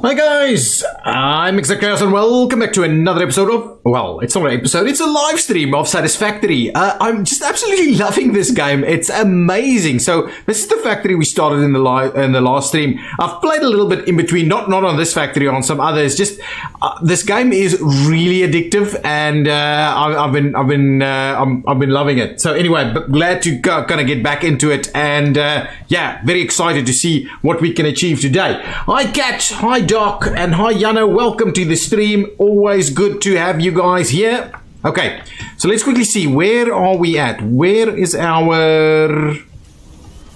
Hi guys, I'm ExactChaos and welcome back to another episode of, well, it's not an episode, it's a live stream of Satisfactory. I'm just absolutely loving this game. It's amazing. So this is the factory we started in the last stream. I've played a little bit in between, not on this factory, on some others. Just this game is really addictive, and I've been loving it. So anyway, glad to kind of get back into it, and yeah, very excited to see what we can achieve today. Hi Kat, hi Doc, and hi Yano, welcome to the stream. Always good to have you guys here. Okay, so let's quickly see, where are we at? Where is our...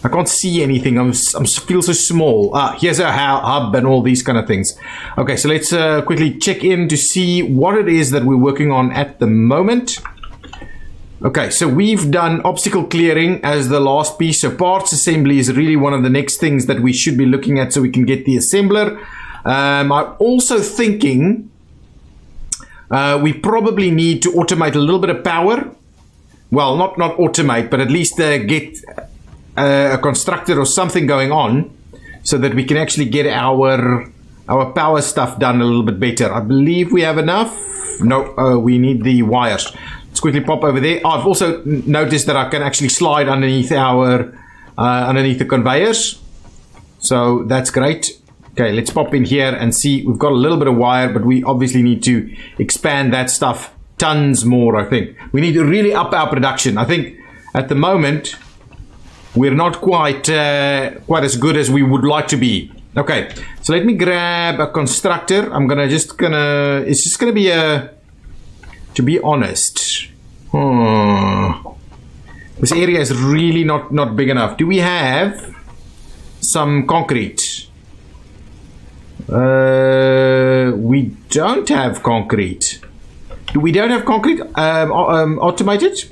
I can't see anything, I feel so small. Here's our hub and all these kind of things. Okay, so let's quickly check in to see what it is that we're working on at the moment. Okay, so we've done obstacle clearing as the last piece. So parts assembly is really one of the next things that we should be looking at so we can get the assembler. I'm also thinking we probably need to automate a little bit of power. Well, not automate, but at least get a constructor or something going on so that we can actually get our power stuff done a little bit better. I believe we have enough. No, we need the wires. Let's quickly pop over there. I've also noticed that I can actually slide underneath underneath the conveyors. So that's great. Okay, let's pop in here and see. We've got a little bit of wire, but we obviously need to expand that stuff tons more, I think. We need to really up our production. I think at the moment, we're not quite as good as we would like to be. Okay, so let me grab a constructor. It's just gonna be a... To be honest, this area is really not big enough. Do we have some concrete? We don't have concrete. We don't have concrete automated.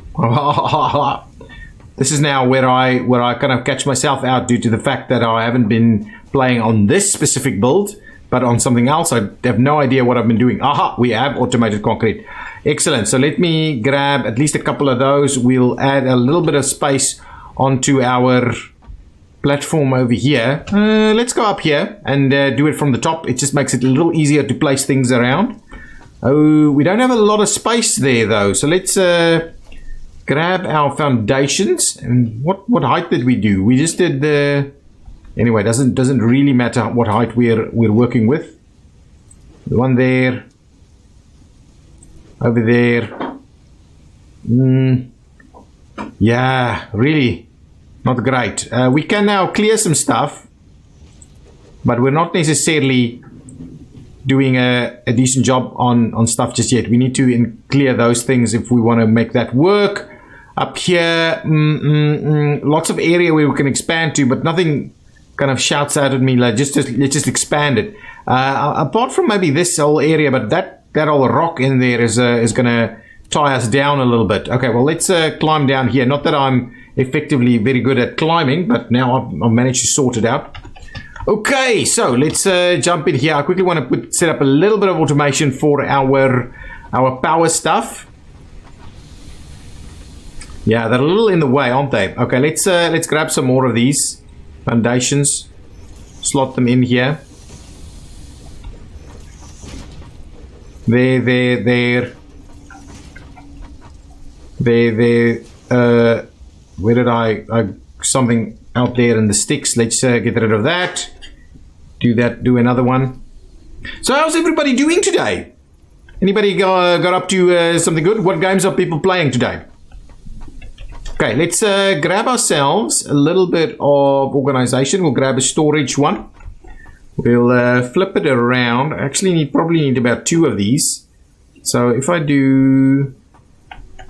This is now where I kind of catch myself out due to the fact that I haven't been playing on this specific build, but on something else. I have no idea what I've been doing. Aha, we have automated concrete. Excellent. So let me grab at least a couple of those. We'll add a little bit of space onto our platform over here. Let's go up here and do it from the top. It just makes it a little easier to place things around. Oh, we don't have a lot of space there though. So let's grab our foundations. And what height did we do? We just did the... Anyway, doesn't really matter what height we're working with. The one there. Over there. Yeah, really not great. We can now clear some stuff, but we're not necessarily doing a decent job on stuff just yet. We need to clear those things if we want to make that work. Up here, lots of area where we can expand to, but nothing kind of shouts out at me like let's just expand it. Apart from maybe this whole area, but that old rock in there is going to tie us down a little bit. Okay, well, let's climb down here. Not that I'm effectively very good at climbing, but now I've managed to sort it out. Okay, so let's jump in here. I quickly want to set up a little bit of automation for our power stuff. Yeah, they're a little in the way, aren't they? Okay, let's grab some more of these foundations, slot them in here. There. Where did I something out there in the sticks. Let's get rid of that. Do another one. So how's everybody doing today? Anybody got up to something good? What games are people playing today? Okay, let's grab ourselves a little bit of organization. We'll grab a storage one. We'll flip it around. Actually, probably need about 2 of these. So if I do,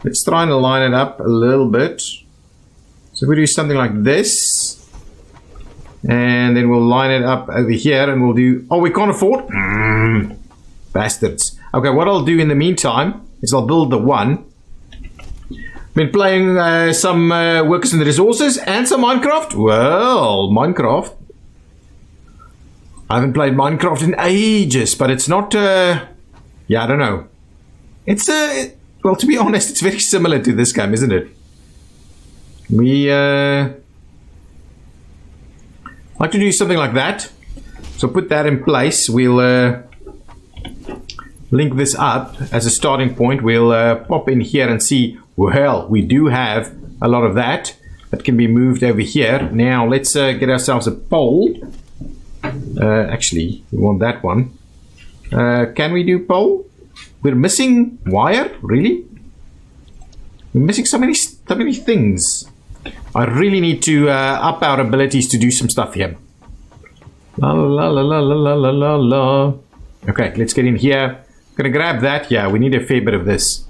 let's try and line it up a little bit. So if we do something like this, and then we'll line it up over here, and we'll do. Oh, we can't afford. Bastards. Okay, what I'll do in the meantime is I'll build the one. Been playing some Workers and Resources and some Minecraft. Well, Minecraft. I haven't played Minecraft in ages, but it's not, yeah, I don't know. It's, well, to be honest, it's very similar to this game, isn't it? We like to do something like that. So put that in place. We'll link this up as a starting point. We'll pop in here and see, well, we do have a lot of that. That can be moved over here. Now let's get ourselves a pole. Actually, we want that one. Can we do pole? We're missing wire? Really? We're missing so many things. I really need to up our abilities to do some stuff here. La la la la la la la la la. Okay, let's get in here. Gonna grab that. Yeah, we need a fair bit of this.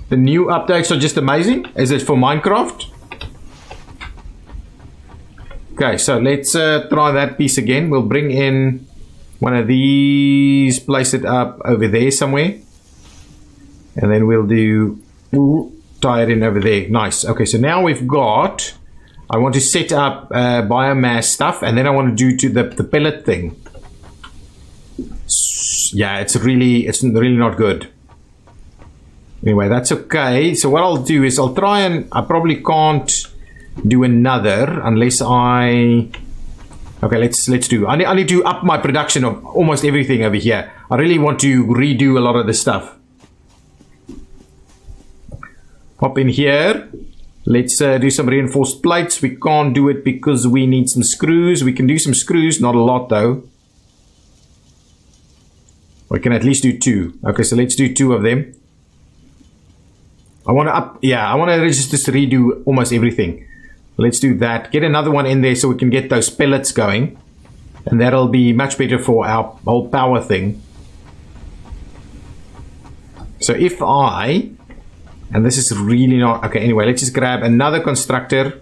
The new updates are just amazing. Is it for Minecraft? Okay, so let's try that piece again. We'll bring in one of these, place it up over there somewhere. And then we'll do, tie it in over there. Nice. Okay, so now we've got, I want to set up biomass stuff, and then I want to do to the pellet thing. Yeah, it's really not good. Anyway, that's okay. So what I'll do is I'll try and, I probably can't do another unless I, okay, let's do, I need to up my production of almost everything over here. I really want to redo a lot of this stuff. Pop in here. Let's do some reinforced plates. We can't do it because we need some screws. We can do some screws, not a lot though. We can at least do 2. Okay, so let's do 2 of them. I want to up, yeah, I want to just redo almost everything. Let's do that. Get another one in there so we can get those pellets going. And that'll be much better for our whole power thing. So if I, and this is really not, okay, anyway, let's just grab another constructor.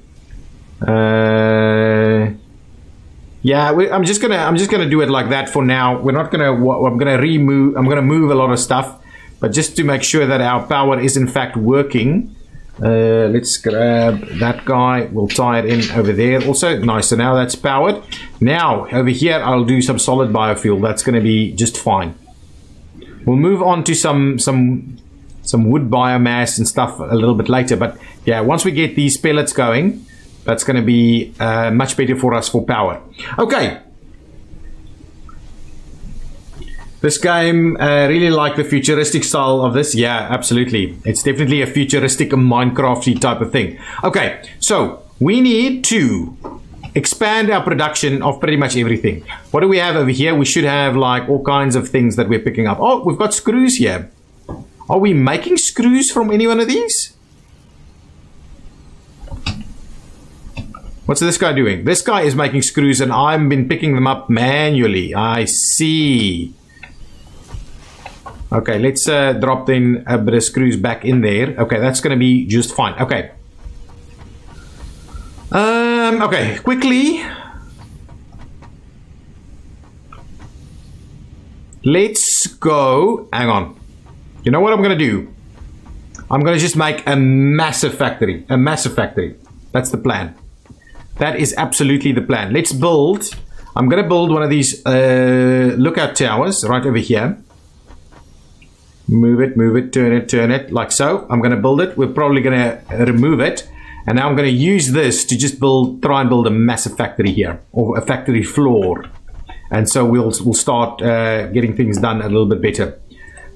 Yeah, I'm just gonna do it like that for now. We're not gonna, I'm gonna move a lot of stuff. But just to make sure that our power is in fact working, let's grab that guy. We'll tie it in over there also. Nice, so now that's powered. Now, over here, I'll do some solid biofuel. That's going to be just fine. We'll move on to some wood biomass and stuff a little bit later. But yeah, once we get these pellets going, that's going to be much better for us for power. Okay. This game, really like the futuristic style of this. Yeah, absolutely. It's definitely a futuristic Minecraft-y type of thing. Okay, so we need to expand our production of pretty much everything. What do we have over here? We should have like all kinds of things that we're picking up. Oh, we've got screws here. Are we making screws from any one of these? What's this guy doing? This guy is making screws and I've been picking them up manually. I see. Okay, let's drop in a bit of screws back in there. Okay, that's going to be just fine. Okay. Okay, quickly. Let's go. Hang on. You know what I'm going to do? I'm going to just make a massive factory. A massive factory. That's the plan. That is absolutely the plan. Let's build. I'm going to build one of these lookout towers right over here. Move it, turn it, like so. I'm going to build it. We're probably going to remove it. And now I'm going to use this to just try and build a massive factory here. Or a factory floor. And so we'll start getting things done a little bit better.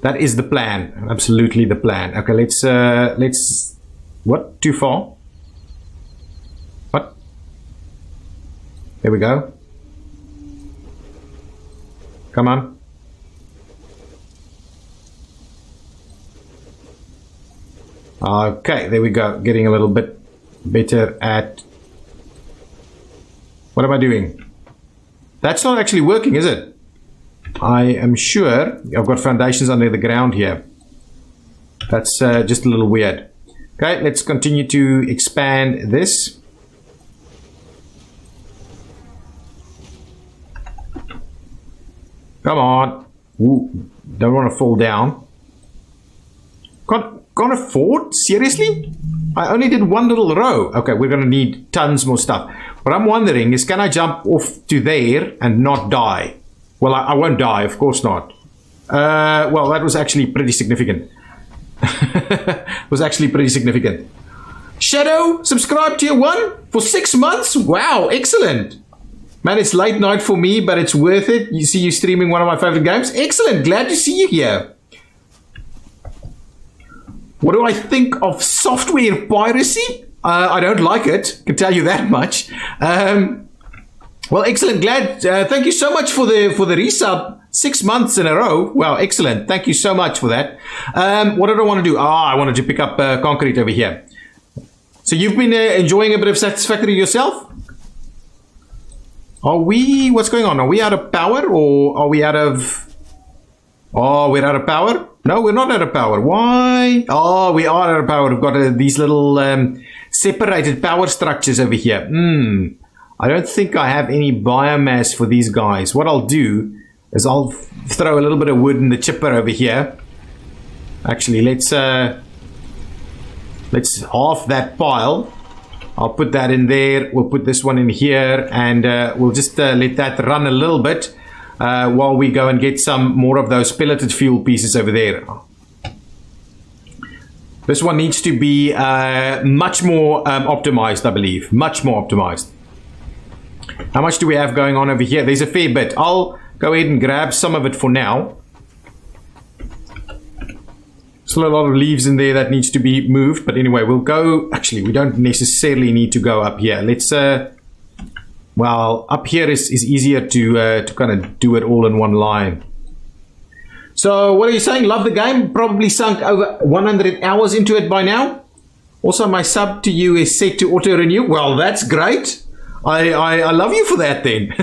That is the plan. Absolutely the plan. Okay, let's... What? Too far? What? There we go. Come on. Okay, there we go. Getting a little bit better at... What am I doing? That's not actually working, is it? I am sure I've got foundations under the ground here. That's just a little weird. Okay, let's continue to expand this. Come on. Ooh, don't want to fall down. Can't afford? Seriously? I only did one little row. Okay, we're going to need tons more stuff. What I'm wondering is, can I jump off to there and not die? Well, I won't die, of course not. Well, that was actually pretty significant. Was actually pretty significant. Shadow, subscribe tier 1 for 6 months. Wow, excellent. Man, it's late night for me, but it's worth it. You see you streaming one of my favorite games. Excellent. Glad to see you here. What do I think of software piracy? I don't like it. Can tell you that much. Well, excellent. Glad. Thank you so much for the resub. 6 months in a row. Wow, excellent. Thank you so much for that. What did I want to do? I wanted to pick up concrete over here. So you've been enjoying a bit of Satisfactory yourself? Are we, what's going on? Are we out of power or are we out of, oh, we're out of power? No, we're not out of power. Why? Oh, we are out of power. We've got these little separated power structures over here. I don't think I have any biomass for these guys. What I'll do is I'll throw a little bit of wood in the chipper over here. Actually, let's half that pile. I'll put that in there. We'll put this one in here, and we'll just let that run a little bit while we go and get some more of those pelleted fuel pieces over there. This one needs to be much more optimized, I believe. Much more optimized. How much do we have going on over here? There's a fair bit. I'll go ahead and grab some of it for now. Still a lot of leaves in there that needs to be moved, but anyway, we'll go. Actually, we don't necessarily need to go up here. Let's well, up here is easier to kind of do it all in one line. So what are you saying? Love the game? Probably sunk over 100 hours into it by now. Also, my sub to you is set to auto renew. Well, that's great. I love you for that then.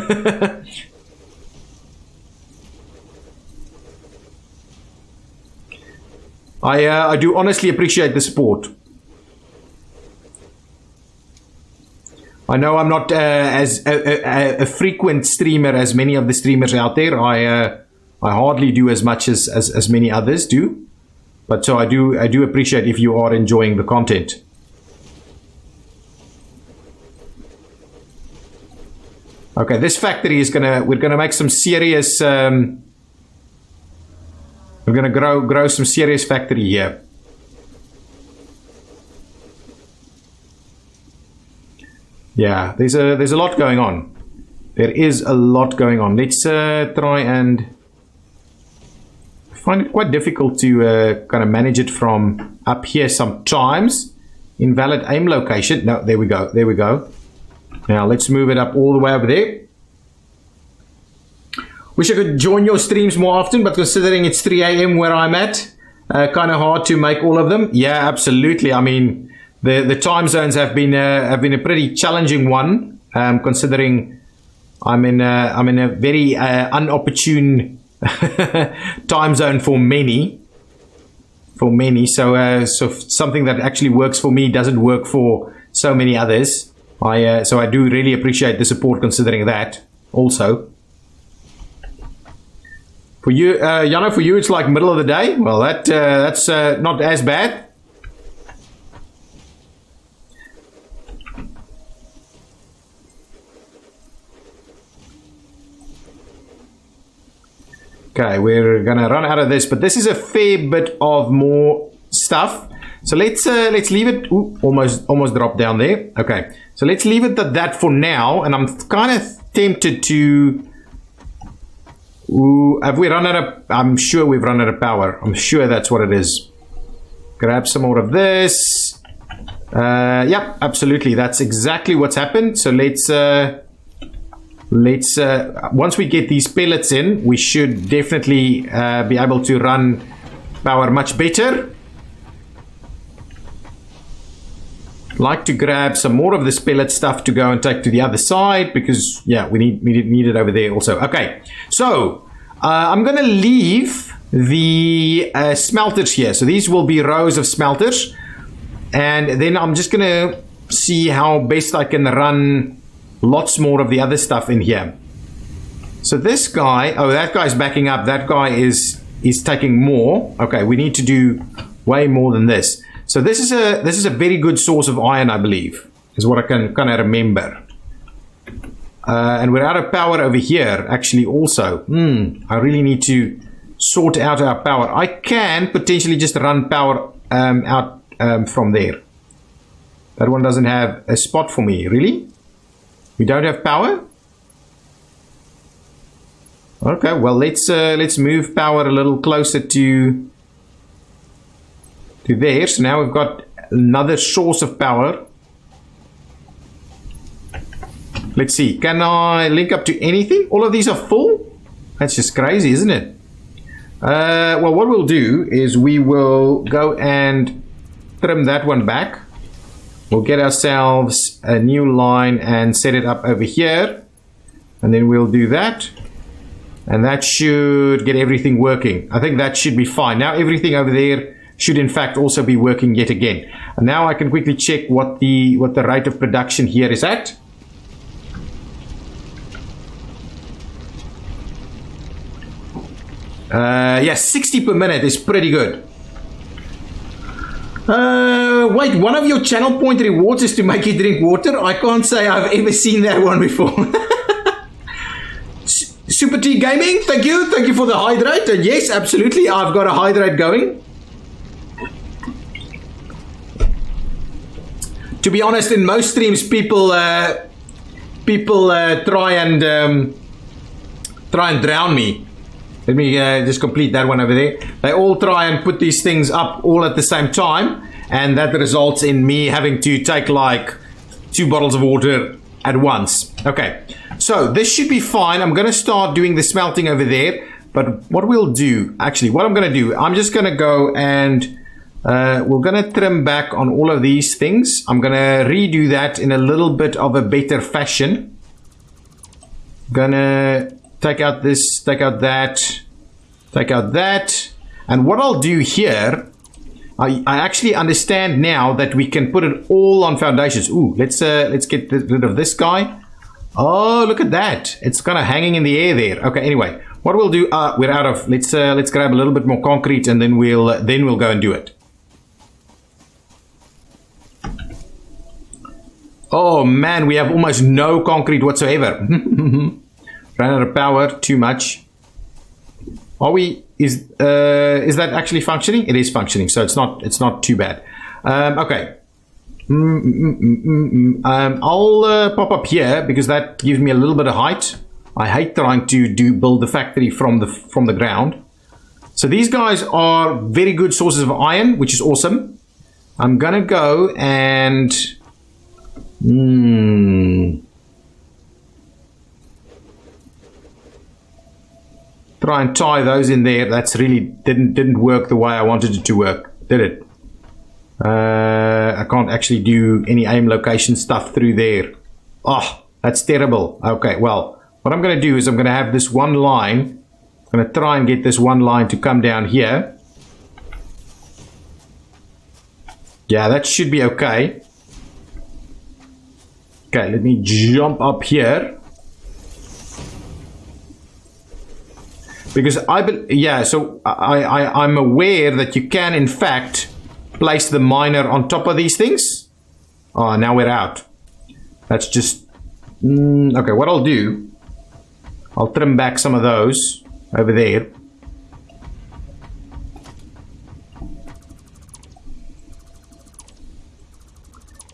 I do honestly appreciate the support. I know I'm not as a frequent streamer as many of the streamers out there. I hardly do as much as many others do, but so I do appreciate if you are enjoying the content. Okay, this factory is we're gonna make some serious. We're going to grow some serious factory here. Yeah, there's a lot going on. There is a lot going on. Let's try and find it quite difficult to kind of manage it from up here sometimes. Invalid aim location. No, there we go. There we go. Now let's move it up all the way over there. Wish I could join your streams more often, but considering it's 3 AM where I'm at, kind of hard to make all of them. Yeah, absolutely. I mean, the time zones have been a pretty challenging one, considering I'm in a very unopportune time zone for many. So something that actually works for me doesn't work for so many others. So I do really appreciate the support considering that also. For you, Jano, for you it's like middle of the day. Well, that's not as bad. Okay, we're gonna run out of this, but this is a fair bit of more stuff. So let's leave it. Ooh, almost dropped down there. Okay, so let's leave it at that for now. And I'm kind of tempted to. Ooh, have we run out of... I'm sure we've run out of power. I'm sure that's what it is. Grab some more of this. Yep, absolutely. That's exactly what's happened. So let's once we get these pellets in, we should definitely be able to run power much better. Like to grab some more of this pellet stuff to go and take to the other side because yeah, we need it over there also. Okay, so I'm gonna leave the smelters here. So these will be rows of smelters, and then I'm just gonna see how best I can run lots more of the other stuff in here. So this guy, oh, that guy's backing up. That guy is taking more. Okay, we need to do way more than this. So this is a very good source of iron, I believe, is what I can kind of remember. And we're out of power over here, actually, also. I really need to sort out our power. I can potentially just run power out from there. That one doesn't have a spot for me, really? We don't have power? Okay, well let's move power a little closer to there. So now we've got another source of power. Let's see, can I link up to anything? All of these are full? That's just crazy, isn't it? Well, what we'll do is we will go and trim that one back. We'll get ourselves a new line and set it up over here. And then we'll do that. And that should get everything working. I think that should be fine. Now everything over there should in fact also be working yet again. And now I can quickly check what the rate of production here is at. Yes, 60 per minute is pretty good. Wait, one of your channel point rewards is to make you drink water? I can't say I've ever seen that one before. Super T Gaming, thank you. Thank you for the hydrate. Yes, absolutely. I've got a hydrate going. To be honest, in most streams, people try and drown me. Let me just complete that one over there. They all try and put these things up all at the same time, and that results in me having to take like 2 bottles of water at once. Okay, so this should be fine. I'm going to start doing the smelting over there, but what we'll do, actually, what I'm going to do, I'm just going to go and we're going to trim back on all of these things. I'm going to redo that in a little bit of a better fashion. Gonna take out this, take out that, take out that. And what I'll do here, I actually understand now that we can put it all on foundations. Ooh, let's get rid of this guy. Oh, look at that. It's kind of hanging in the air there. Okay, anyway, what we'll do, we're out of, let's grab a little bit more concrete and then we'll go and do it. Oh man, we have almost no concrete whatsoever. Ran out of power, too much. Are we? Is that actually functioning? It is functioning, so it's not too bad. Okay. I'll pop up here because that gives me a little bit of height. I hate trying to build the factory from the ground. So these guys are very good sources of iron, which is awesome. I'm gonna go and try and tie those in there. That's really didn't work the way I wanted it to work, did it? I can't actually do any aim location stuff through there. Oh, that's terrible. Okay, well, what I'm going to do is I'm going to have this one line. I'm going to try and get this one line to come down here. Yeah, that should be okay. Okay, let me jump up here. Because I'm aware that you can in fact place the miner on top of these things. Oh, now we're out. That's just okay. What I'll do, I'll trim back some of those over there.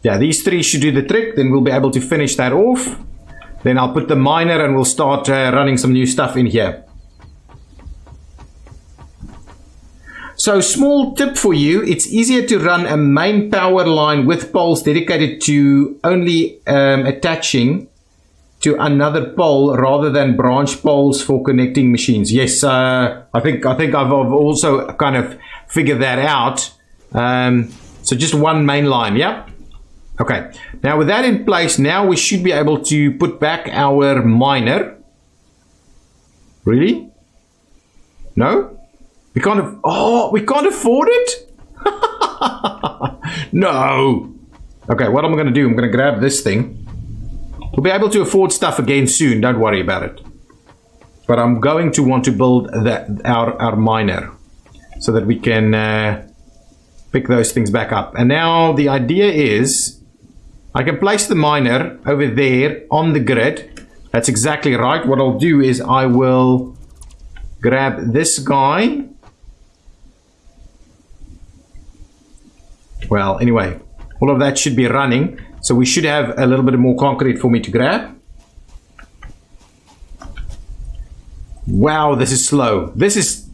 Yeah, these 3 should do the trick. Then we'll be able to finish that off. Then I'll put the miner and we'll start running some new stuff in here. So, small tip for you, it's easier to run a main power line with poles dedicated to only attaching to another pole rather than branch poles for connecting machines. Yes, I think I've also kind of figured that out. So just one main line, yeah? Okay, now with that in place, now we should be able to put back our miner. Really? No? We can't, we can't afford it? No. Okay, what am I going to do? I'm going to grab this thing. We'll be able to afford stuff again soon. Don't worry about it. But I'm going to want to build our miner so that we can pick those things back up. And now the idea is I can place the miner over there on the grid. That's exactly right. What I'll do is I will grab this guy. Well, anyway, all of that should be running. So we should have a little bit more concrete for me to grab. Wow, this is slow. This is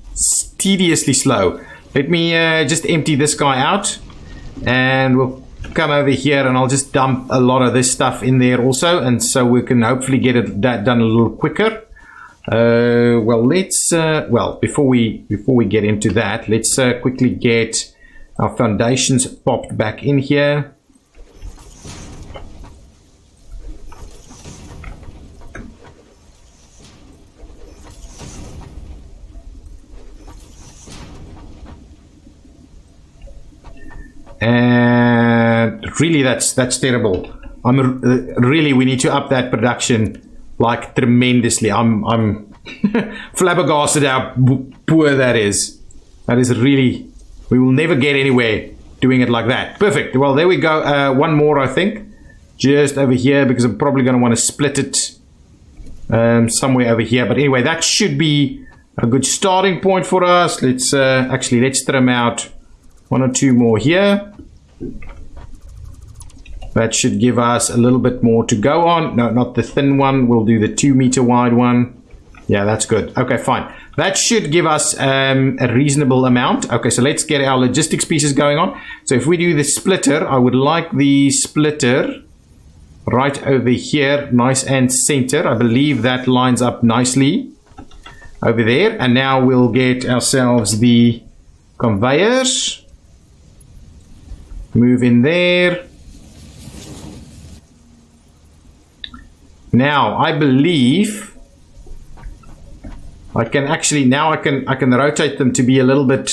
tediously slow. Let me just empty this guy out. And we'll come over here and I'll just dump a lot of this stuff in there also. And so we can hopefully get that done a little quicker. Well, let's before we get into that, let's quickly get our foundations popped back in here. And really, that's terrible. Really, we need to up that production like tremendously. I'm flabbergasted how poor that is. That is really, we will never get anywhere doing it like that. Perfect. Well, there we go. One more, I think, just over here, because I'm probably going to want to split it somewhere over here. But anyway, that should be a good starting point for us. Let's let's trim out one or two more here. That should give us a little bit more to go on. No, not the thin one. We'll do the 2 meter wide one. Yeah, that's good. Okay, fine. That should give us a reasonable amount. Okay, so let's get our logistics pieces going on. So if we do the splitter, I would like the splitter right over here, nice and center. I believe that lines up nicely over there. And now we'll get ourselves the conveyors. Move in there. Now, I believe I can actually, now I can rotate them to be a little bit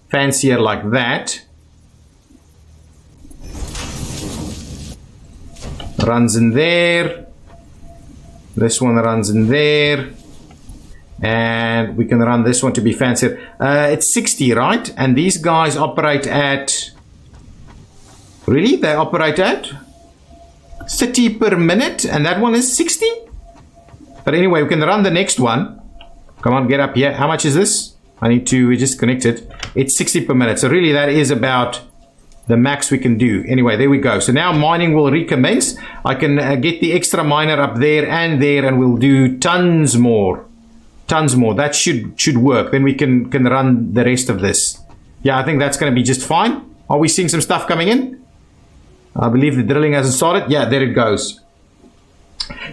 fancier like that. Runs in there. This one runs in there. And we can run this one to be fancier. It's 60, right? And these guys operate at... Really? They operate at 30 per minute, and that one is 60? But anyway, we can run the next one. Come on, get up here. How much is this? I need to just connect it. It's 60 per minute. So really that is about the max we can do. Anyway, there we go. So now mining will recommence. I can get the extra miner up there, and we'll do tons more. Tons more. That should work. Then we can run the rest of this. Yeah, I think that's going to be just fine. Are we seeing some stuff coming in? I believe the drilling hasn't started. Yeah, there it goes.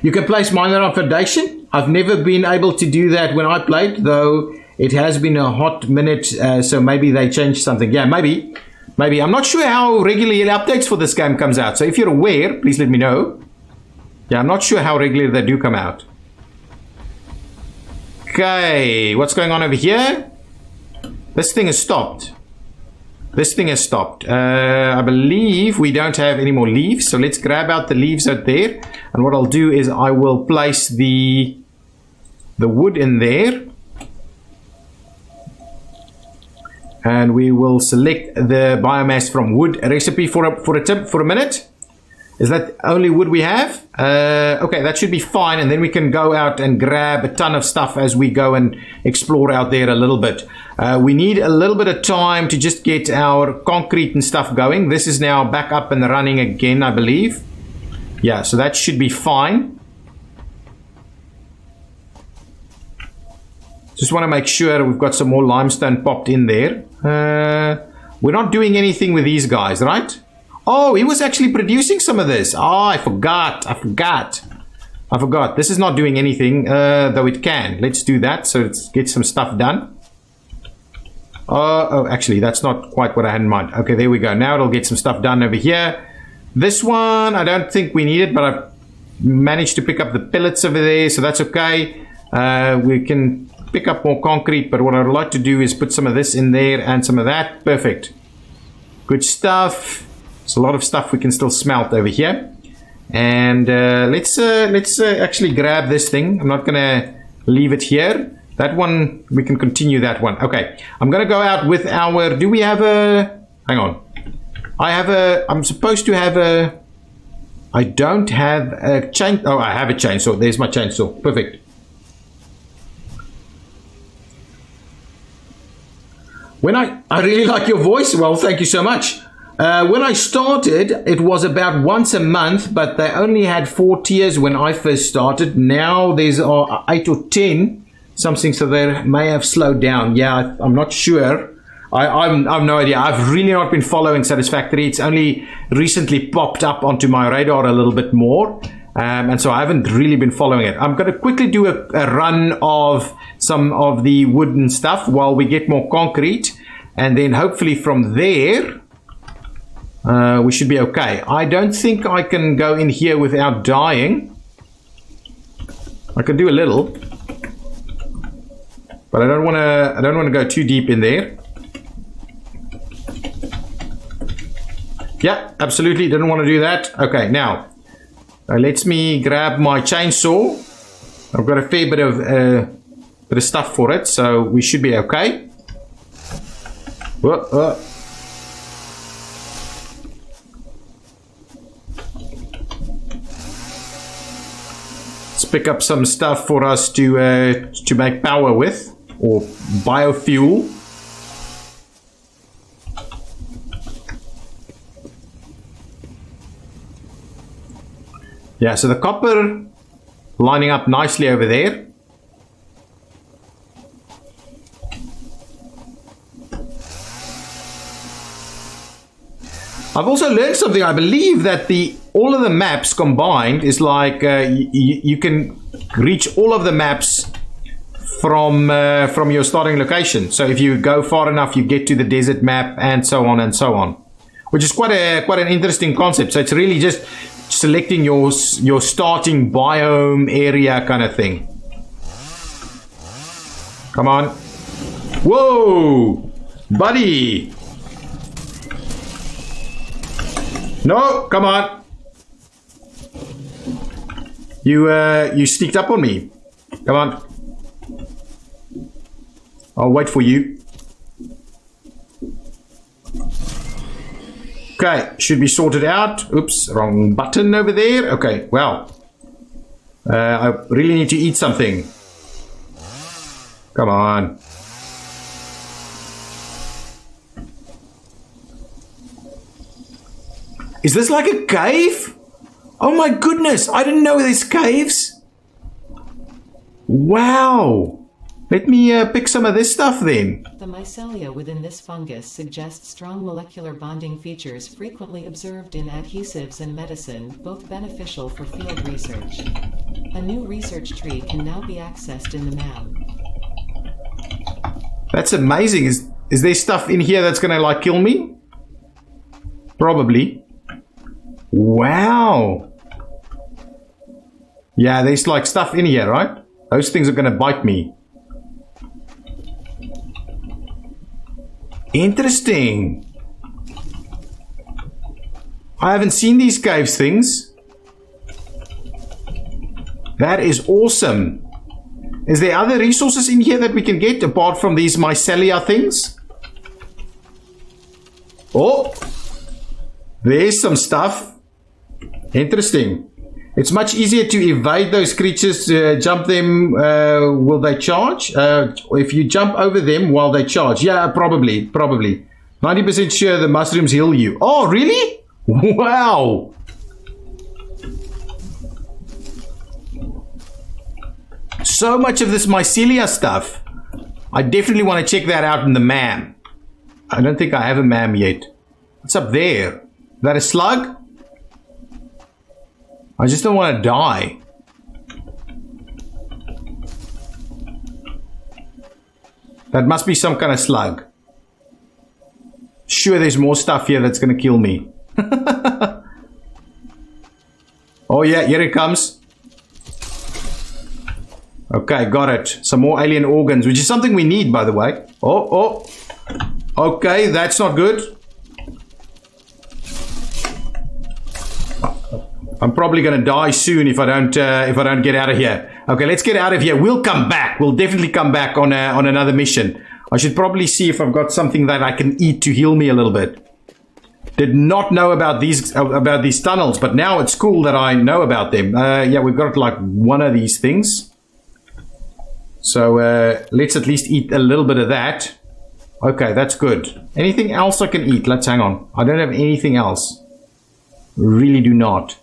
You can place miner on foundation. I've never been able to do that when I played, though it has been a hot minute, so maybe they changed something. Yeah, maybe. I'm not sure how regularly updates for this game comes out, so if you're aware, please let me know. Yeah, I'm not sure how regularly they do come out. Okay, what's going on over here? This thing has stopped. I believe we don't have any more leaves, so let's grab out the leaves out there. And what I'll do is I will place the wood in there. And we will select the biomass from wood recipe for a minute. Is that only wood we have? Okay, that should be fine. And then we can go out and grab a ton of stuff as we go and explore out there a little bit. We need a little bit of time to just get our concrete and stuff going. This is now back up and running again, I believe. Yeah, so that should be fine. Just want to make sure we've got some more limestone popped in there. We're not doing anything with these guys, right? Oh, he was actually producing some of this. Oh, I forgot. This is not doing anything, though it can. Let's do that. So let's get some stuff done. Oh, actually, that's not quite what I had in mind. Okay, there we go. Now it'll get some stuff done over here. This one, I don't think we need it, but I've managed to pick up the pellets over there, so that's okay. We can pick up more concrete, but what I'd like to do is put some of this in there and some of that. Perfect. Good stuff. There's a lot of stuff we can still smelt over here. And let's actually grab this thing. I'm not going to leave it here. That one, we can continue that one. Okay, I'm going to go out with our... Do we have a... Hang on. I'm supposed to have a... I don't have a chain... Oh, I have a chainsaw. There's my chainsaw. Perfect. I really like your voice. Well, thank you so much. When I started, it was about once a month, but they only had 4 tiers when I first started. Now there's 8 or 10. something, so they may have slowed down. Yeah, I'm not sure. I've no idea. I've really not been following Satisfactory. It's only recently popped up onto my radar a little bit more. And so I haven't really been following it. I'm going to quickly do a run of some of the wooden stuff while we get more concrete. And then hopefully from there, we should be okay. I don't think I can go in here without dying. I can do a little. But I don't want to go too deep in there. Yeah, absolutely. Didn't want to do that. Okay, now let me grab my chainsaw. I've got a fair bit of stuff for it, so we should be okay. Let's pick up some stuff for us to make power with, or biofuel. Yeah, so the copper lining up nicely over there. I've also learned something. I believe that all of the maps combined is like you can reach all of the maps from your starting location. So if you go far enough, you get to the desert map, and so on and so on, which is quite an interesting concept. So it's really just selecting your starting biome area kind of thing. Come on. Whoa, buddy. No, come on. You sneaked up on me. Come on. I'll wait for you. Okay, should be sorted out. Oops, wrong button over there. Okay, well. I really need to eat something. Come on. Is this like a cave? Oh my goodness, I didn't know there's caves. Wow. Let me pick some of this stuff then. The mycelia within this fungus suggests strong molecular bonding features frequently observed in adhesives and medicine, both beneficial for field research. A new research tree can now be accessed in the map. That's amazing. Is there stuff in here that's gonna like kill me? Probably. Wow. Yeah, there's like stuff in here, right? Those things are gonna bite me. Interesting. I haven't seen these caves things. That is awesome. Is there other resources in here that we can get apart from these mycelia things? Oh, there's some stuff. Interesting. It's much easier to evade those creatures, jump them, will they charge? If you jump over them while they charge. Yeah, probably. 90% sure the mushrooms heal you. Oh, really? Wow. So much of this mycelia stuff. I definitely want to check that out in the MAM. I don't think I have a MAM yet. What's up there? Is that a slug? I just don't want to die. That must be some kind of slug. Sure, there's more stuff here that's going to kill me. Oh yeah, here it comes. Okay, got it. Some more alien organs, which is something we need, by the way. Oh. Okay, that's not good. I'm probably going to die soon if I don't get out of here. Okay, let's get out of here. We'll come back. We'll definitely come back on another mission. I should probably see if I've got something that I can eat to heal me a little bit. Did not know about these tunnels, but now it's cool that I know about them. Yeah, we've got like one of these things. So let's at least eat a little bit of that. Okay, that's good. Anything else I can eat? Let's hang on. I don't have anything else. Really do not.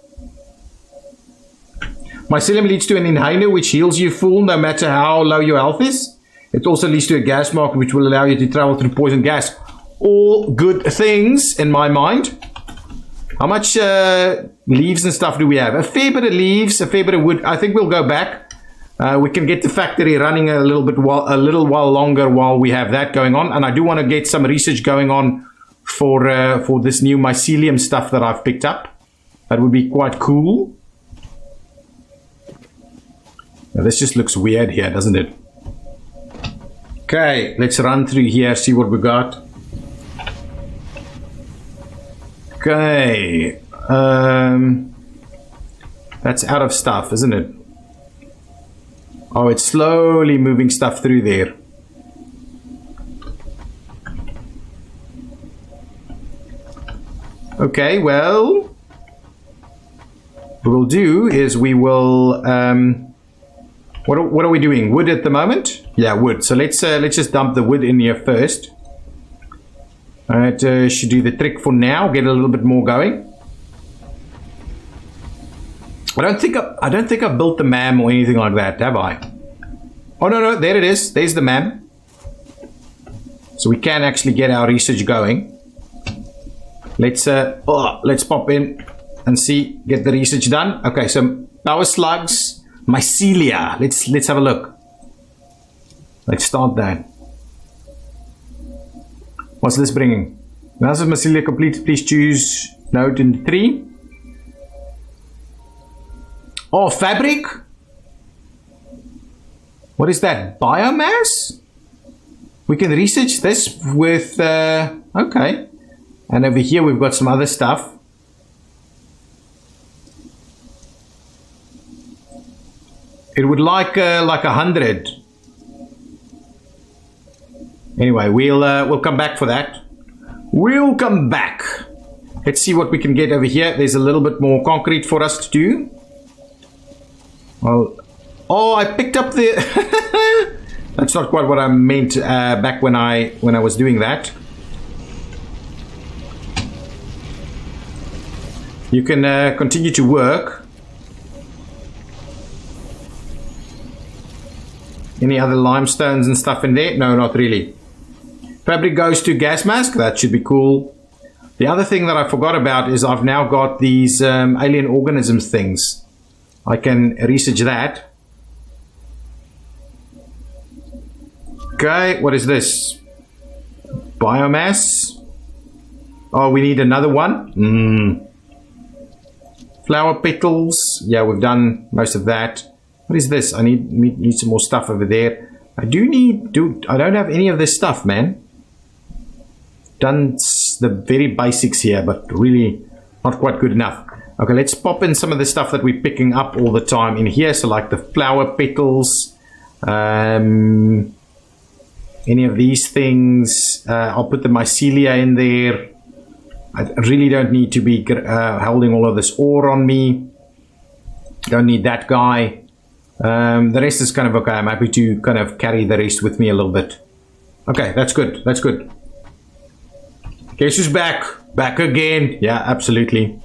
Mycelium leads to an inhaler which heals you full no matter how low your health is. It also leads to a gas mark which will allow you to travel through poison gas. All good things in my mind. How much leaves and stuff do we have? A fair bit of leaves, a fair bit of wood. I think we'll go back. We can get the factory running a little while longer while we have that going on. And I do want to get some research going on for this new mycelium stuff that I've picked up. That would be quite cool. Now, this just looks weird here, doesn't it? Okay, let's run through here, see what we got. Okay, that's out of stuff, isn't it? Oh, it's slowly moving stuff through there. Okay, well, what we'll do is we will, what are we doing? Wood at the moment? Yeah, wood. So let's just dump the wood in here first. Alright, should do the trick for now. Get a little bit more going. I don't think I've built the MAM or anything like that, have I? Oh no, there it is. There's the MAM. So we can actually get our research going. Let's pop in and see, get the research done. Okay, so power slugs, mycelia. Let's have a look. Let's start that. What's this bringing? Analysis of mycelia complete. Please choose node in the tree. Oh, fabric? What is that? Biomass? We can research this with... okay. And over here we've got some other stuff. It would like 100. Anyway, we'll come back for that. We'll come back. Let's see what we can get over here. There's a little bit more concrete for us to do. Well, oh, I picked up the... That's not quite what I meant back when I was doing that. You can continue to work. Any other limestones and stuff in there? No, not really. Fabric goes to gas mask. That should be cool. The other thing that I forgot about is I've now got these alien organisms things. I can research that. Okay, what is this? Biomass. Oh, we need another one. Flower petals. Yeah, we've done most of that. What is this? I need some more stuff over there. I don't have any of this stuff, man. Done the very basics here, but really not quite good enough. Okay, let's pop in some of the stuff that we're picking up all the time in here. So like the flower petals, any of these things. I'll put the mycelia in there. I really don't need to be holding all of this ore on me. Don't need that guy. The rest is kind of okay. I'm happy to kind of carry the rest with me a little bit. Okay, that's good. That's good. Guess who's back? Back again. Yeah, absolutely.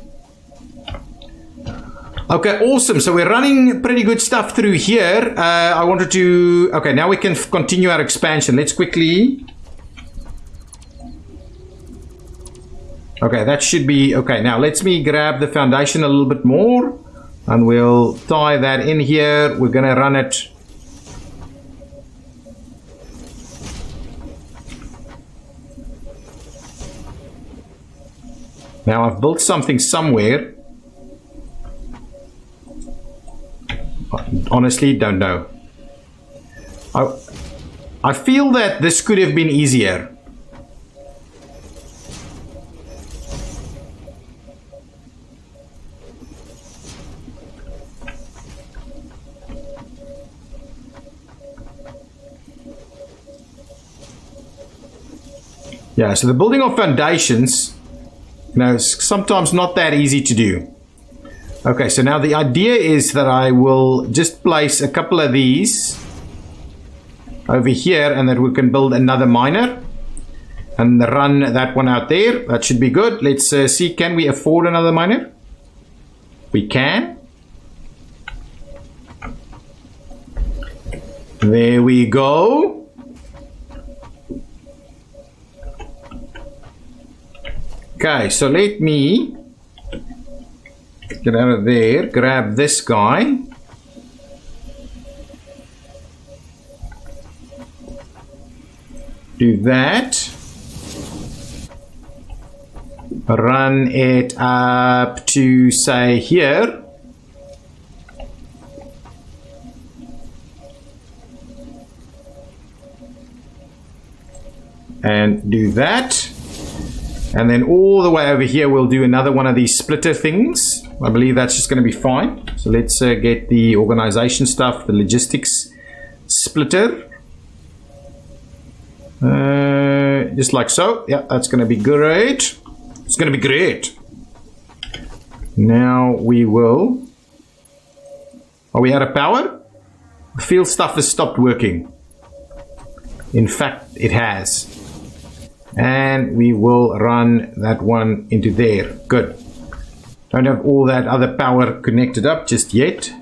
Okay, awesome. So we're running pretty good stuff through here. I wanted to... Okay, now we can continue our expansion. Let's quickly... Okay, that should be... Okay, now let me grab the foundation a little bit more. And we'll tie that in here. We're going to run it... Now I've built something somewhere. Honestly, don't know. I feel that this could have been easier. Yeah, so the building of foundations, you know, is sometimes not that easy to do. Okay, so now the idea is that I will just place a couple of these over here and that we can build another miner and run that one out there. That should be good. Let's see, can we afford another miner? We can. There we go. Okay, so let me get out of there, grab this guy. Do that. Run it up to, say, here. And do that. And then all the way over here, we'll do another one of these splitter things. I believe that's just going to be fine. So let's get the organization stuff, the logistics splitter. Just like so. Yeah, that's going to be great. It's going to be great. Now we will... Are we out of power? The field stuff has stopped working. In fact, it has. And we will run that one into there. Good. Don't have all that other power connected up just yet.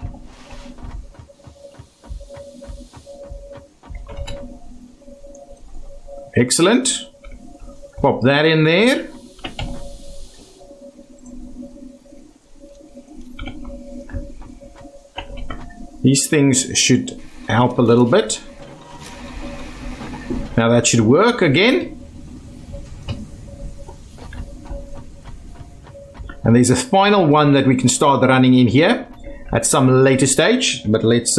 Excellent. Pop that in there. These things should help a little bit. Now that should work again. And there's a final one that we can start running in here at some later stage. But let's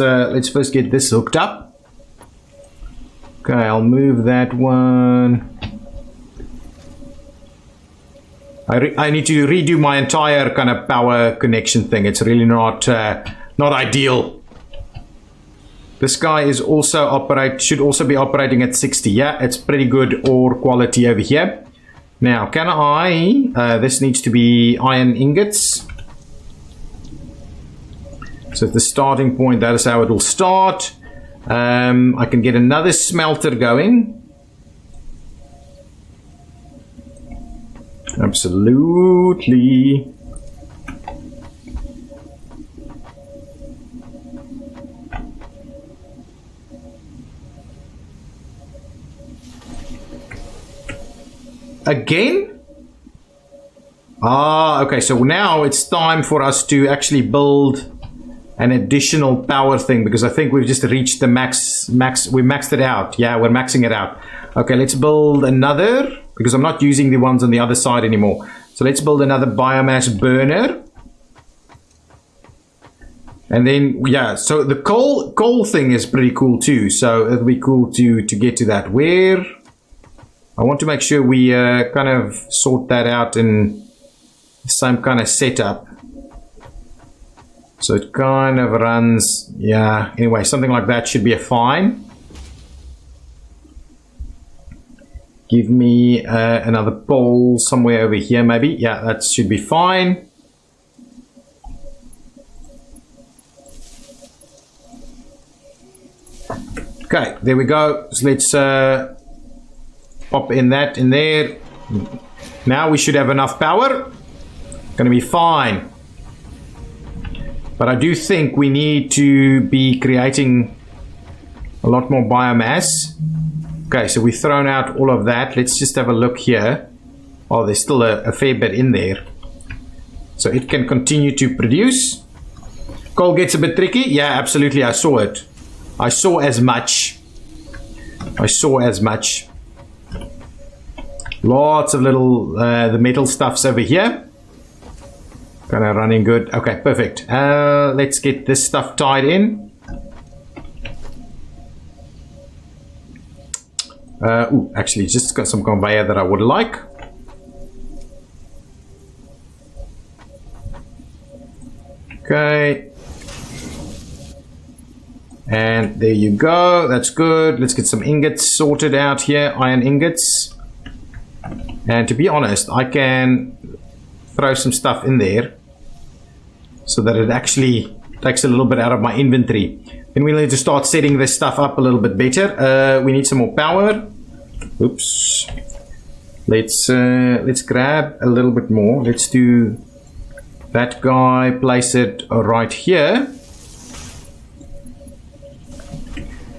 first get this hooked up. Okay, I'll move that one. I need to redo my entire kind of power connection thing. It's really not ideal. This guy is also should also be operating at 60. Yeah, it's pretty good ore quality over here. Now, can I... this needs to be iron ingots. So at the starting point, that is how it will start. I can get another smelter going. Absolutely. Again? Ah, okay, so now it's time for us to actually build an additional power thing, because I think we've just reached the max, we maxed it out. Yeah, we're maxing it out. Okay, let's build another, because I'm not using the ones on the other side anymore. So let's build another biomass burner. And then, yeah, so the coal thing is pretty cool too. So it'll be cool to get to that. Where... I want to make sure we kind of sort that out in some kind of setup. So it kind of runs, yeah, anyway, something like that should be a fine. Give me another pole somewhere over here maybe. Yeah, that should be fine. Okay, there we go. So let's... pop in that in there. Now we should have enough power. Gonna be fine. But I do think we need to be creating a lot more biomass. Okay, so we've thrown out all of that. Let's just have a look here. Oh, there's still a fair bit in there. So it can continue to produce. Coal gets a bit tricky. Yeah, absolutely. I saw it. I saw as much. I saw as much. Lots of little, the metal stuffs over here. Kind of running good. Okay, perfect. Let's get this stuff tied in. Ooh, actually, just got some conveyor that I would like. Okay. And there you go. That's good. Let's get some ingots sorted out here. Iron ingots. And to be honest, I can throw some stuff in there so that it actually takes a little bit out of my inventory. Then we need to start setting this stuff up a little bit better. We need some more power. Oops. Let's grab a little bit more. Let's do that guy, place it right here.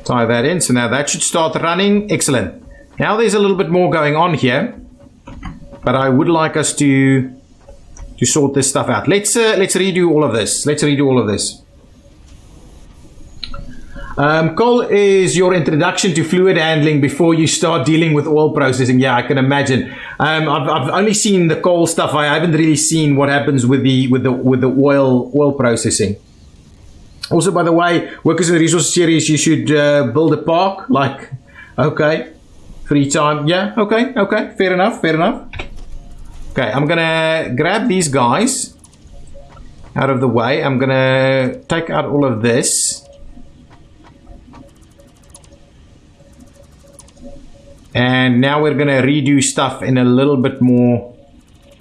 Tie that in. So now that should start running. Excellent. Now there's a little bit more going on here, but I would like us to sort this stuff out. Let's redo all of this. Cole is your introduction to fluid handling before you start dealing with oil processing. Yeah, I can imagine. I've only seen the coal stuff. I haven't really seen what happens with the oil processing. Also, by the way, Workers and Resources series, you should build a park. Like, okay, free time. Yeah, okay, fair enough. Okay, I'm gonna grab these guys out of the way. I'm gonna take out all of this. And now we're gonna redo stuff in a little bit more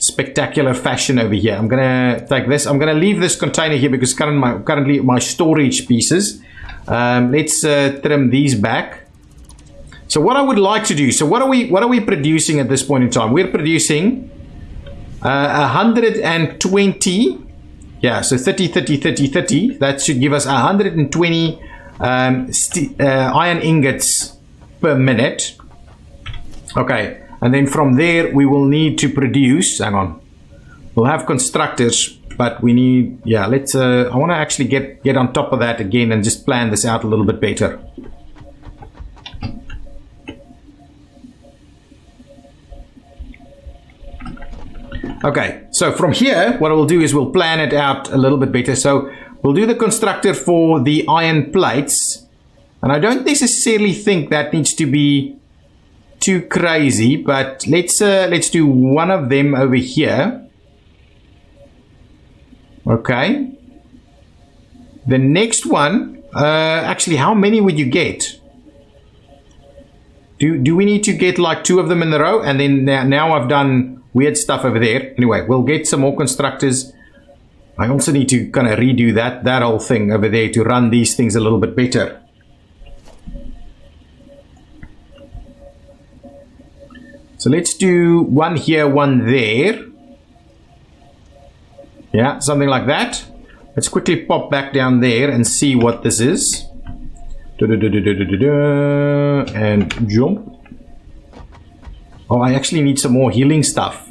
spectacular fashion over here. I'm gonna take this. I'm gonna leave this container here because currently my storage pieces. Let's trim these back. So what I would like to do. So what are we producing at this point in time? We're producing 120. Yeah. So 30. That should give us 120 iron ingots per minute. Okay, and then from there we will need to produce, hang on, we'll have constructors, but we need, yeah, let's, I want to actually get on top of that again and just plan this out a little bit better. Okay, so from here, what we'll do is we'll plan it out a little bit better. So we'll do the constructor for the iron plates, and I don't necessarily think that needs to be too crazy, but let's do one of them over here. Okay, the next one, actually, how many would you get? Do we need to get like 2 of them in a row? And then now I've done weird stuff over there. Anyway, we'll get some more constructors. I also need to kind of redo that whole thing over there to run these things a little bit better. So let's do one here, one there. Yeah, something like that. Let's quickly pop back down there and see what this is. And jump. Oh, I actually need some more healing stuff.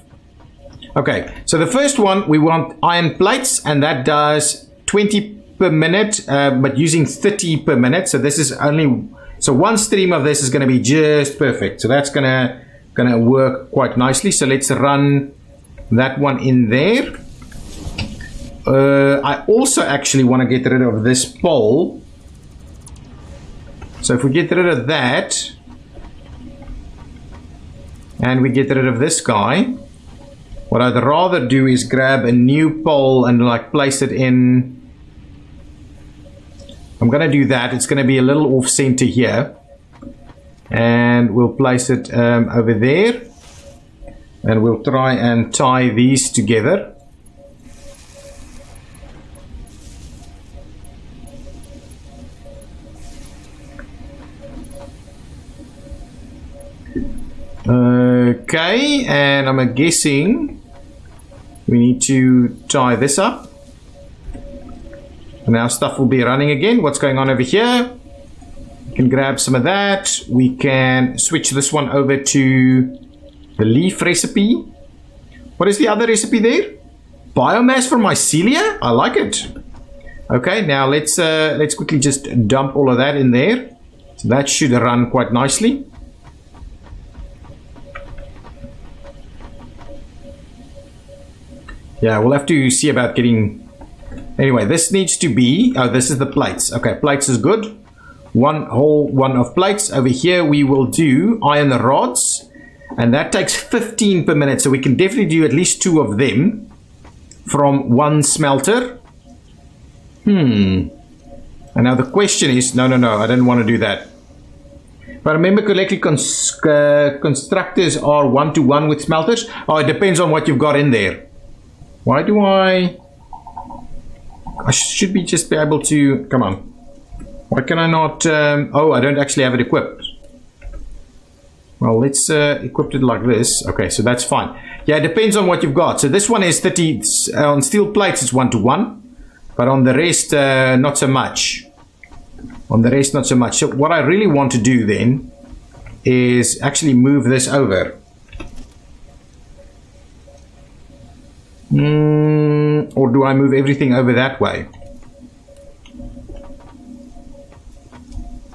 Okay, so the first one, we want iron plates, and that does 20 per minute, but using 30 per minute. So this is only, so one stream of this is going to be just perfect. So that's gonna work quite nicely. So let's run that one in there. I also actually want to get rid of this pole. So if we get rid of that and we get rid of this guy, what I'd rather do is grab a new pole and like place it in. I'm going to do that. It's going to be a little off center here. And we'll place it over there, and we'll try and tie these together. Okay, and I'm guessing we need to tie this up. And now stuff will be running again. What's going on over here? Can grab some of that. We can switch this one over to the leaf recipe. What is the other recipe there? Biomass for mycelia? I like it. Okay, now let's quickly just dump all of that in there. So that should run quite nicely. Yeah, we'll have to see about getting, anyway, this needs to be, oh, this is the plates. Okay, plates is good. One whole one of plates. Over here we will do iron rods, and that takes 15 per minute, so we can definitely do at least 2 of them from one smelter. And now the question is, no, I don't want to do that. If I remember correctly, constructors are 1-to-1 with smelters. Oh, it depends on what you've got in there. Why do I should be just be able to, come on. Why can I not, oh, I don't actually have it equipped. Well, let's equip it like this. Okay, so that's fine. Yeah, it depends on what you've got. So this one is 30, on steel plates it's 1-to-1, but on the rest, not so much. On the rest, not so much. So what I really want to do then is actually move this over. Or do I move everything over that way?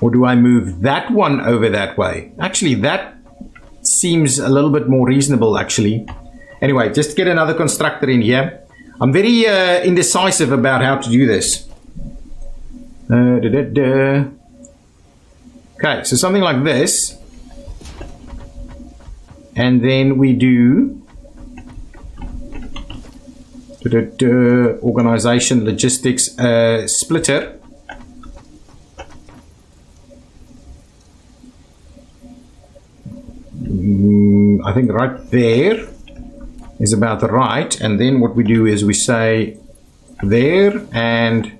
Or do I move that one over that way? Actually, that seems a little bit more reasonable, actually. Anyway, just get another constructor in here. I'm very indecisive about how to do this. Okay, so something like this. And then we do organization, logistics, splitter. I think right there is about right. And then what we do is we say there and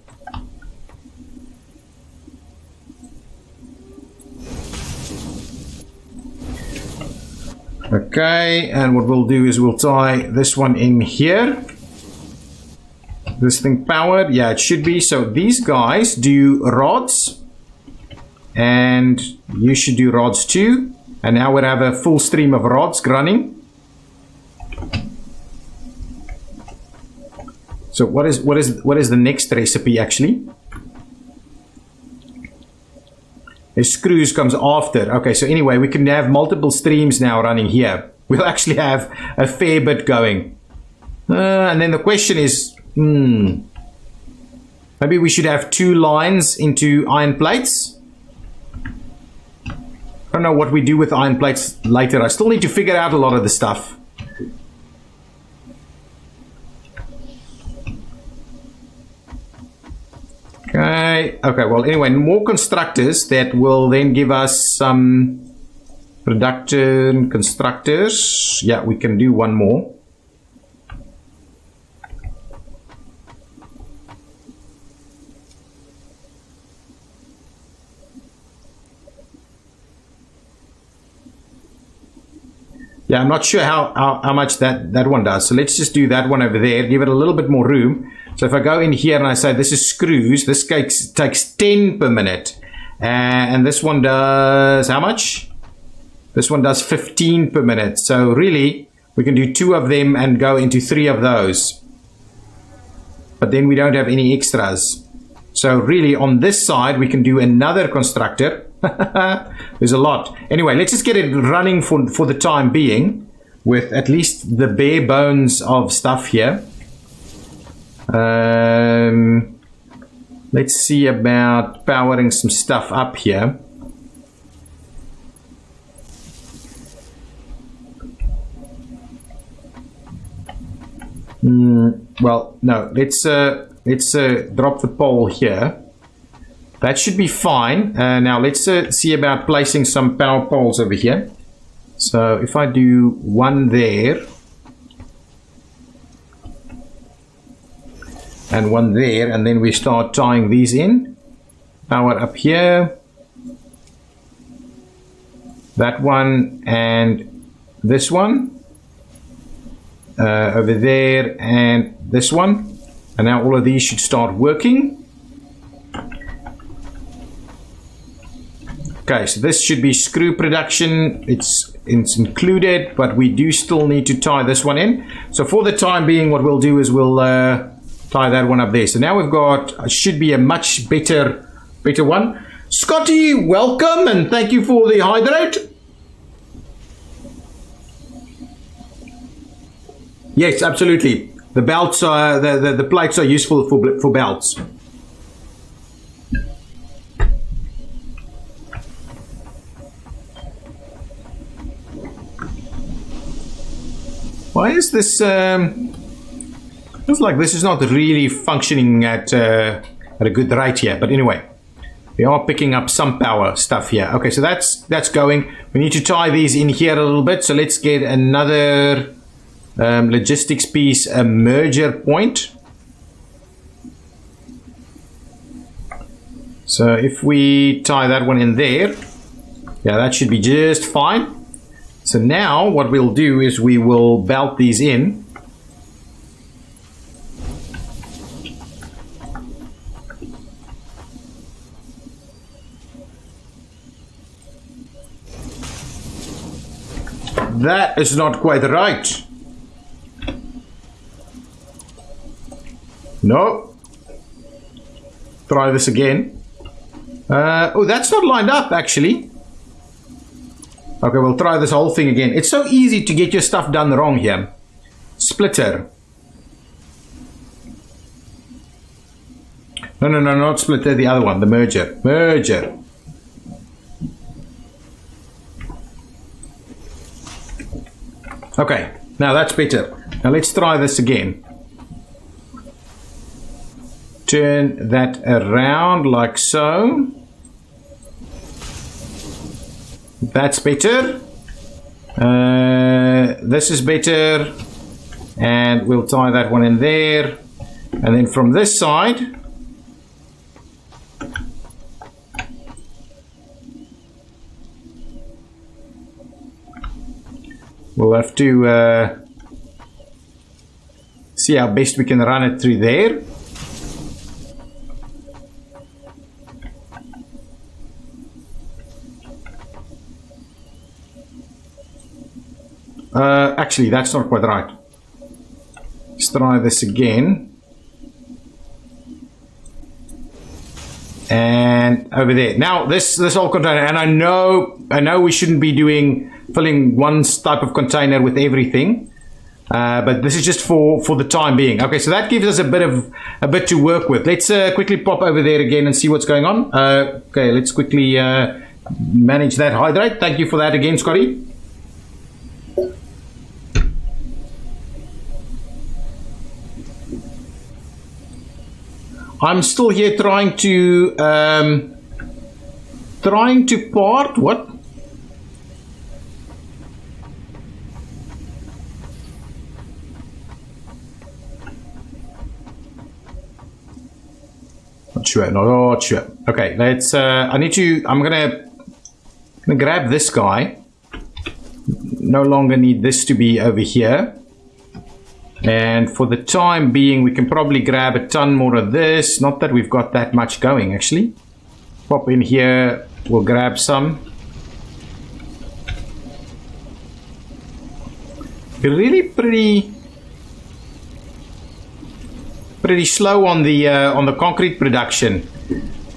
okay, and what we'll do is we'll tie this one in here. This thing powered, yeah, it should be. So these guys do rods and you should do rods too. And now we'll have a full stream of rods running. So what is the next recipe actually? The screws comes after. Okay, so anyway, we can have multiple streams now running here. We'll actually have a fair bit going. And then the question is, maybe we should have 2 lines into iron plates. I don't know what we do with iron plates later. I still need to figure out a lot of the stuff. Okay, well anyway, more constructors that will then give us some production constructors. Yeah, we can do one more. Yeah, I'm not sure how much that one does. So let's just do that one over there, give it a little bit more room. So if I go in here and I say this is screws, this takes 10 per minute. And this one does how much? This one does 15 per minute. So really, we can do 2 of them and go into 3 of those. But then we don't have any extras. So really, on this side, we can do another constructor. There's a lot. Anyway, let's just get it running for the time being with at least the bare bones of stuff here. Let's see about powering some stuff up here. Well, no, let's drop the pole here. That should be fine. Now let's see about placing some power poles over here. So if I do one there and one there, and then we start tying these in. Power up here, that one and this one over there and this one, and now all of these should start working. Okay, so this should be screw production. It's included, but we do still need to tie this one in. So for the time being, what we'll do is we'll tie that one up there. So now we've got, should be a much better one. Scotty, welcome and thank you for the hydrate. Yes, absolutely. The belts are the plates are useful for belts. Why is this? Looks like this is not really functioning at a good rate here. But anyway, we are picking up some power stuff here. Okay, so that's going. We need to tie these in here a little bit. So let's get another logistics piece, a merger point. So if we tie that one in there, yeah, that should be just fine. So now what we'll do is we will belt these in. That is not quite right. No. Try this again. Oh, that's not lined up, actually. Okay, we'll try this whole thing again. It's so easy to get your stuff done wrong here. Splitter. No, not splitter, the other one, the merger. Merger. Okay, now that's better. Now let's try this again. Turn that around like so. That's better. This is better. And we'll tie that one in there. And then from this side, we'll have to see how best we can run it through there. Actually, that's not quite right. Let's try this again. And over there. Now, this whole container, and I know we shouldn't be filling one type of container with everything. But this is just for the time being. Okay, so that gives us a bit to work with. Let's quickly pop over there again and see what's going on. Okay, let's quickly manage that hydrate. Thank you for that again, Scotty. I'm still here trying to part what? Not sure. Okay, let's I'm gonna grab this guy. No longer need this to be over here. And for the time being, we can probably grab a ton more of this. Not that we've got that much going, actually. Pop in here, we'll grab some. Really pretty slow on the concrete production.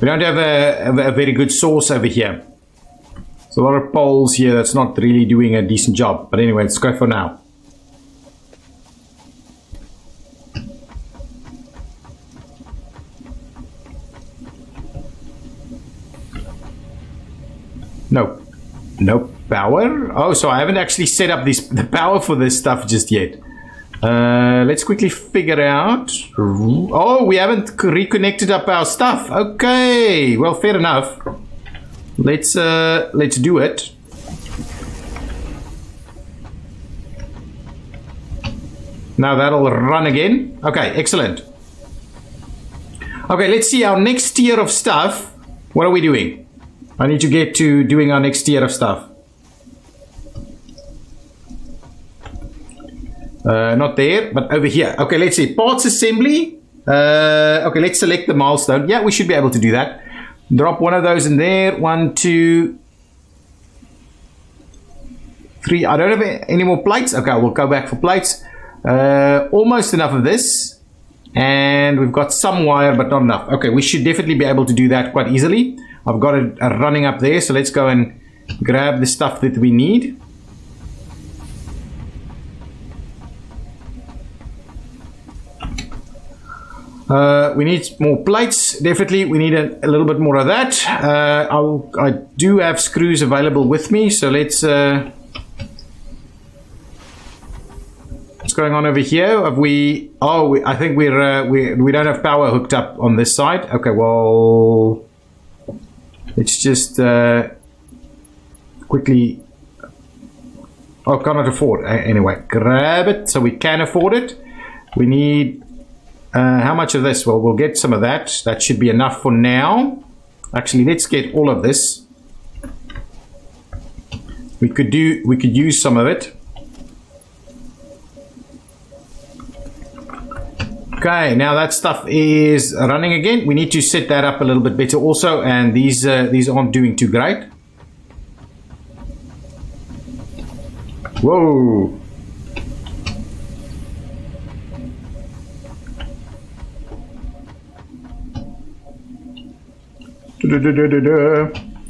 We don't have a very good source over here. There's a lot of poles here that's not really doing a decent job. But anyway, let's go for now. No power. Oh, so I haven't actually set up the power for this stuff just yet. Let's quickly figure out. Oh, we haven't reconnected up our stuff. Okay, well, fair enough. Let's do it. Now that'll run again. Okay, excellent. Okay, let's see our next tier of stuff. What are we doing? I need to get to doing our next tier of stuff. Not there, but over here. Okay, let's see. Parts assembly. Okay, let's select the milestone. Yeah, we should be able to do that. Drop one of those in there. 1, 2, 3. I don't have any more plates. Okay, we'll go back for plates. Almost enough of this. And we've got some wire, but not enough. Okay, we should definitely be able to do that quite easily. I've got it running up there, so let's go and grab the stuff that we need. We need more plates, definitely. We need a little bit more of that. I do have screws available with me, so let's... what's going on over here? Have we... Oh, I think we don't have power hooked up on this side. Okay, well... Let's just quickly... Oh, cannot afford. Anyway, grab it so we can afford it. We need... how much of this? Well, we'll get some of that. That should be enough for now. Actually, let's get all of this. We could use some of it. Okay, now that stuff is running again. We need to set that up a little bit better also, and these aren't doing too great. Whoa.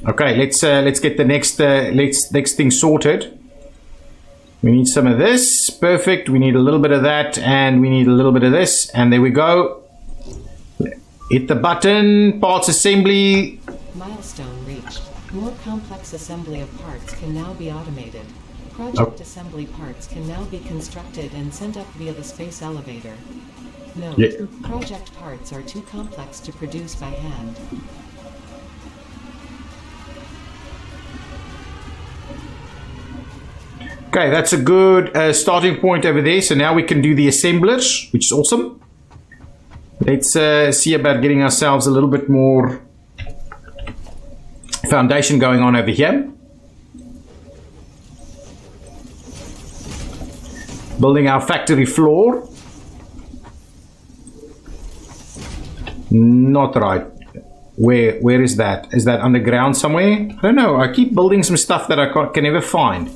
Okay, let's get the next thing sorted. We need some of this. Perfect. We need a little bit of that, and we need a little bit of this, and there we go. Hit the button. Parts assembly. Milestone reached. More complex assembly of parts can now be automated. Project assembly parts can now be constructed and sent up via the space elevator. Note, project parts are too complex to produce by hand. Okay, that's a good starting point over there. So now we can do the assemblers, which is awesome. Let's see about getting ourselves a little bit more foundation going on over here. Building our factory floor. Not right. Where is that? Is that underground somewhere? I don't know. I keep building some stuff that I can never find.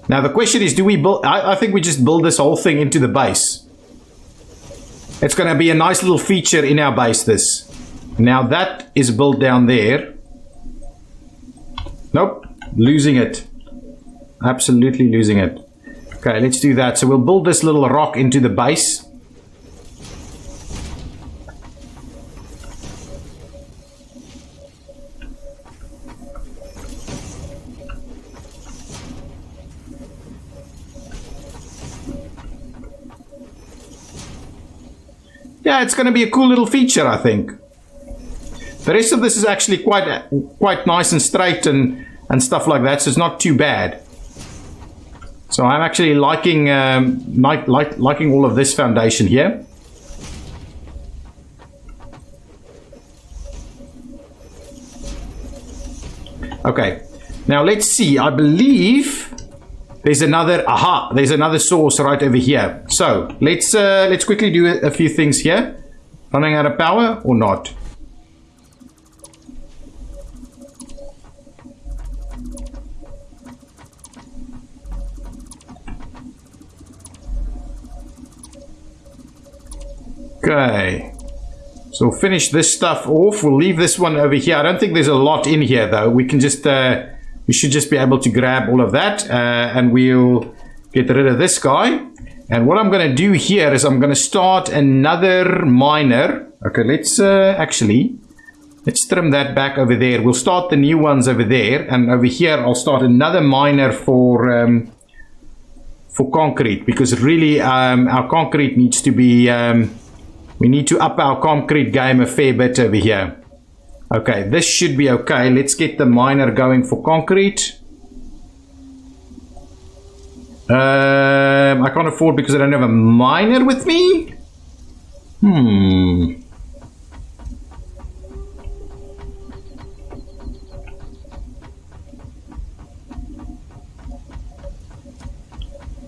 Now the question is, do we build? I think we just build this whole thing into the base. It's going to be a nice little feature in our base, this. Now that is built down there. Nope, losing it. Absolutely losing it. Okay, let's do that. So we'll build this little rock into the base. Yeah, it's going to be a cool little feature, I think. The rest of this is actually quite nice and straight and stuff like that, so it's not too bad. So I'm actually liking liking all of this foundation here. Okay, now let's see. I believe there's another source right over here. So let's quickly do a few things here. Running out of power or not? Okay, so we'll finish this stuff off. We'll leave this one over here. I don't think there's a lot in here though. We can just we should just be able to grab all of that, and we'll get rid of this guy. And what I'm going to do here is I'm going to start another miner. Okay, let's trim that back over there. We'll start the new ones over there, and over here I'll start another miner for concrete, because really our concrete needs to be we need to up our concrete game a fair bit over here. Okay, this should be okay. Let's get the miner going for concrete. I can't afford because I don't have a miner with me.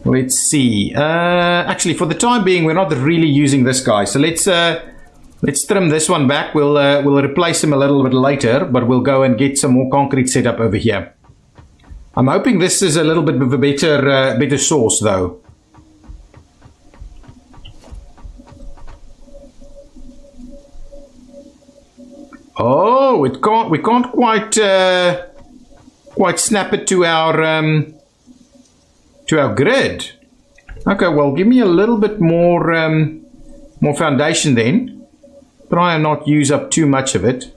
Let's see. Actually, for the time being, we're not really using this guy. So let's trim this one back. We'll replace him a little bit later, but we'll go and get some more concrete set up over here. I'm hoping this is a little bit of a better source, though. Oh, we can't quite snap it to our grid. Okay, well, give me a little bit more foundation then. Try and not use up too much of it.